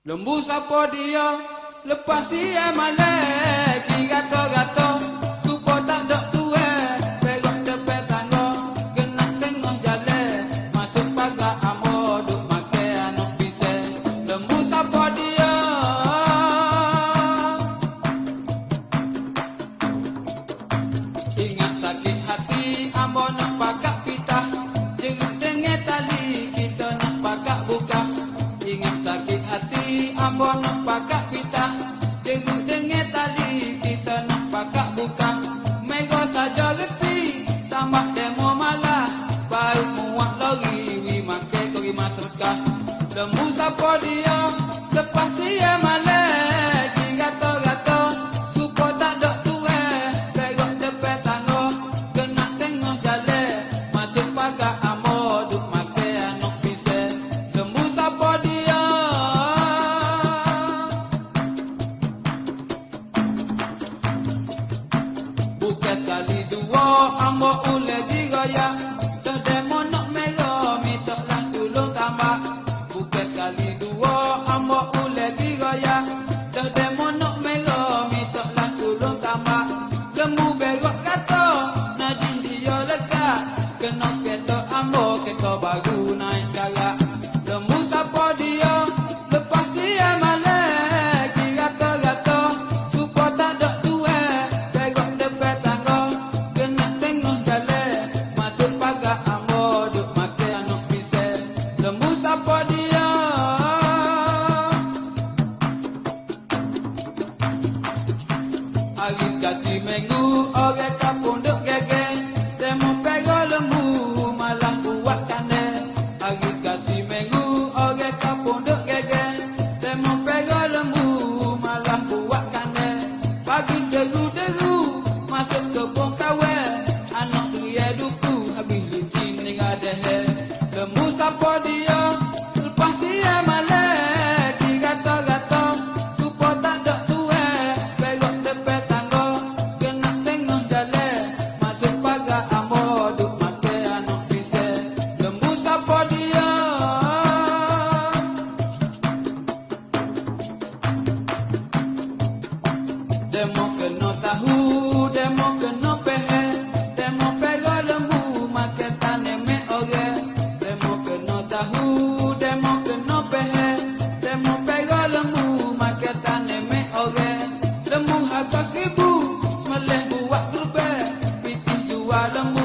Lembu siapa dia? Lepas dia malek, gato-gato, supo tak dok tuwe, perok tepe tangga, genak tengah jalan, masuk pagar amo, duk make anak pise. Lembu siapa dia? Ingat sakit hati, amo nak pakak pitah, jeruk dengan tali, kita nak pakak buka. Ingat sakit hati, amo nak pakak pitah, jeruk dengan tali, kita nak pakak buka. Mego saja reti, tambah demo malah, baru muak lori, wi make kori masyarakat. Lembu siapa dia? Lepas dia malek, gato-gato, supo tak dok tuwe, perok tepe tangga, genak tengah jalan, masuk pagar amo, duk make anak pise. Lembu siapa dia? Bukan sekali dua, amo ule digaya, dah demo nak merah, mintalah tolong tambah. Bukan sekali dua, amo ule digaya, dah demo nak merah, mintalah tolong tambah. Lembu berok kata, najin dia lekat, kena kereta amo, kereta baru naik karak. Lembu siapa dia? Lepas dia malek, gato-gato, supo tak dok tuwe, perok tepe tangga, genak tengah jalan, masuk pagar amo, duk make anak pise. Lembu siapa dia? Hari kaki minggu, orang kampung duk gege, demo pego lembu, malah buat kane. Hari kaki minggu, orang kampung duk gege, demo pego lembu, malah buat kane. Pagi deru-deru, masuk ke pong kawe, anak dia duku, habis licin dengan dehe. Lembu siapa dia? Lepas dia malek, gato-gato, supo tak dok tuwe, perok tepe tangga, genak tengah jalan, masuk pagar amo, duk make anak pise. Lembu siapa dia? Demo kena tahu, demo kena pehe, demo pego lembu, make tane me oge. Demo kena tahu, demo kena pehe, demo pego lembu, make tane me oge. Lembu harga 1000, semelih buat gerbe, pitih jual lembu.